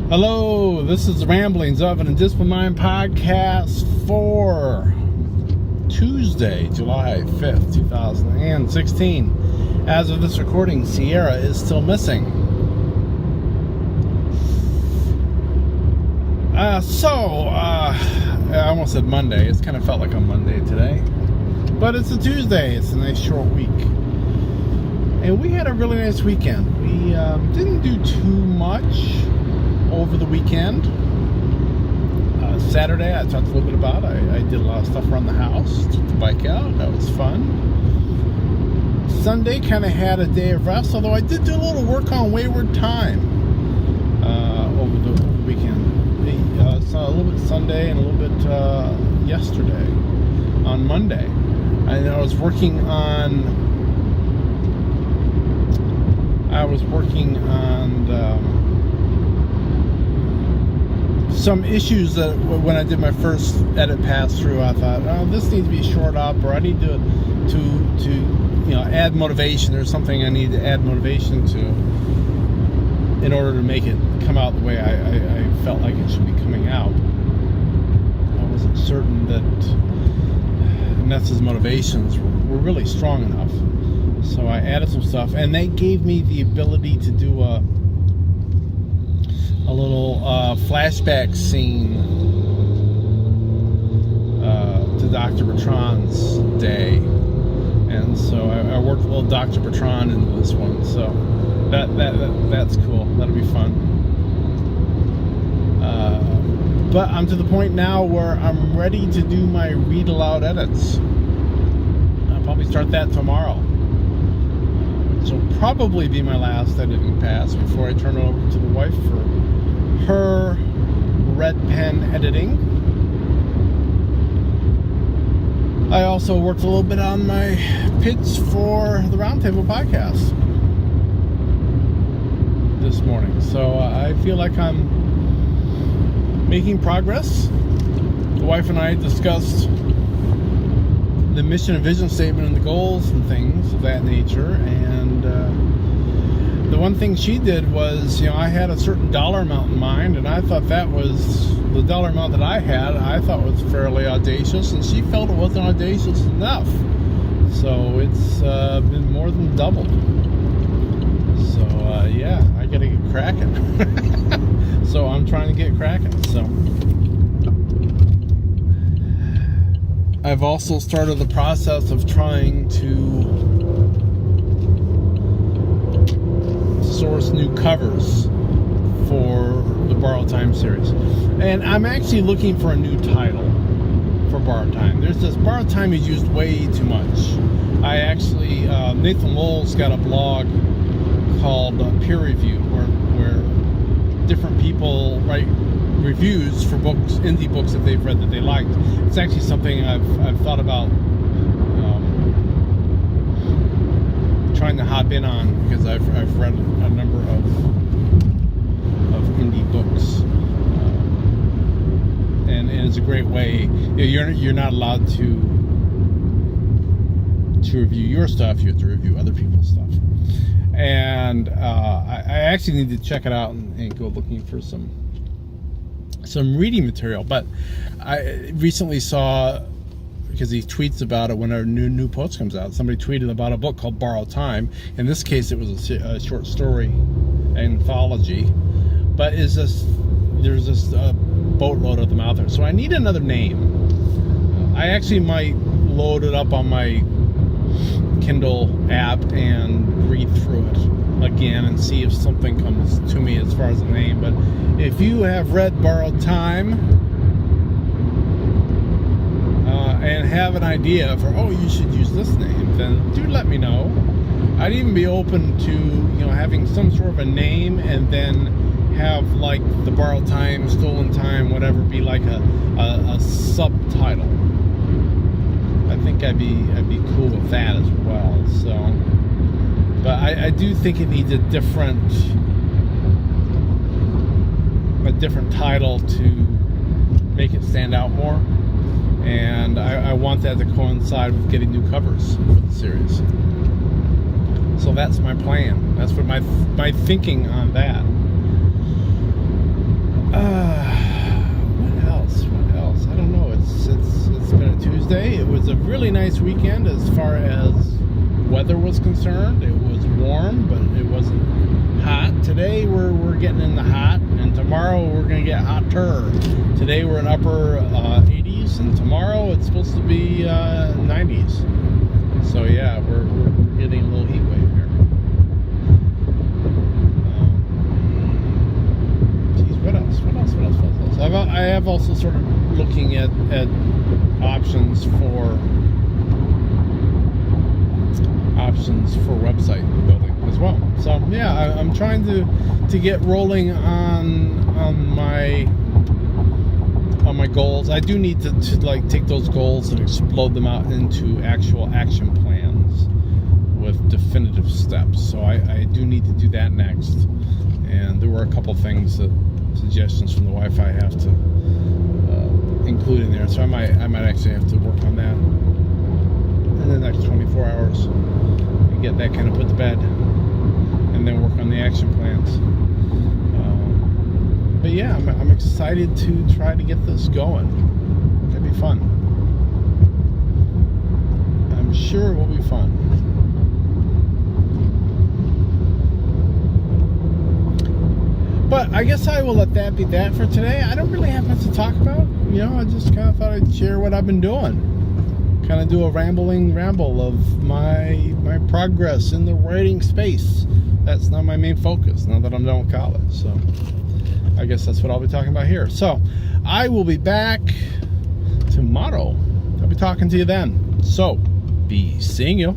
Hello, this is the Ramblings of an Indisciplined Mind podcast for Tuesday, July 5th, 2016. As of this recording, Sierra is still missing. I almost said Monday. It's kind of felt like a Monday today. But it's a Tuesday. It's a nice short week. And we had a really nice weekend. We didn't do too much over the weekend. Saturday, I talked a little bit about. I did a lot of stuff around the house. Took the bike out. That was fun. Sunday kind of had a day of rest, although I did do a little work on Wayward Time over the weekend. Saw a little bit Sunday and a little bit yesterday on Monday. And I was working on some issues that when I did my first edit pass through, I thought, oh, this needs to be short up, or I need to add motivation. There's something I need to add motivation to in order to make it come out the way I felt like it should be coming out. I wasn't certain that Ness's motivations were really strong enough. So I added some stuff, and they gave me the ability to do a little flashback scene to Dr. Bertrand's day. And so I worked a little Dr. Bertrand into this one. So that's cool. That'll be fun. But I'm to the point now where I'm ready to do my read aloud edits. I'll probably start that tomorrow. Which will probably be my last editing pass before I turn it over to the wife for her red pen editing. I also worked a little bit on my pitch for the Roundtable podcast this morning. So I feel like I'm making progress. The wife and I discussed the mission and vision statement and the goals and things of that nature. And the one thing she did was, I had a certain dollar amount in mind, and I thought that was the dollar amount that I had. I thought was fairly audacious, and she felt it wasn't audacious enough. So it's been more than doubled. So yeah, I gotta get cracking. So I'm trying to get cracking. So I've also started the process of trying to source new covers for the Borrowed Time series. And I'm actually looking for a new title for Borrowed Time. There's this Borrowed Time is used way too much. I actually, Nathan Lowell's got a blog called Peer Review, where different people write reviews for books, indie books that they've read that they liked. It's actually something I've thought about trying to hop in on, because I've read a number of indie books, and it's a great way. You're not allowed to review your stuff. You have to review other people's stuff. And I actually need to check it out and go looking for some reading material. But I recently saw, because he tweets about it when a new post comes out, somebody tweeted about a book called Borrowed Time. In this case, it was a short story anthology. But there's this boatload of them out there. So I need another name. I actually might load it up on my Kindle app and read through it again and see if something comes to me as far as a name. But if you have read Borrowed Time and have an idea for, you should use this name, then do let me know. I'd even be open to having some sort of a name, and then have like the Borrowed Time, Stolen Time, whatever, be like a subtitle. I think I'd be cool with that as well. So, but I do think it needs a different title to make it stand out more, and I want that to coincide with getting new covers for the series. So that's my plan. That's what my thinking on that. Wednesday. It was a really nice weekend as far as weather was concerned. It was warm, but it wasn't hot. Today we're getting in the hot, and tomorrow we're going to get hotter. Today we're in upper 80s, and tomorrow it's supposed to be 90s. So yeah, we're getting a little heat wave here. What else? I have also sort of looking at options for website building as well. So yeah, I'm trying to get rolling on my goals. I do need to like take those goals and explode them out into actual action plans with definitive steps. So I do need to do that next. And there were a couple things suggestions from the wife I have to include in there. So I might actually have to work on that in the next 24 hours and get that kind of put to bed, and then work on the action plans. But yeah, I'm excited to try to get this going. It'll be fun. I'm sure it will be fun. But I guess I will let that be that for today. I don't really have much to talk about. I just kind of thought I'd share what I've been doing. Kind of do a ramble of my progress in the writing space. That's not my main focus now that I'm done with college. So I guess that's what I'll be talking about here. So I will be back tomorrow. I'll be talking to you then. So be seeing you.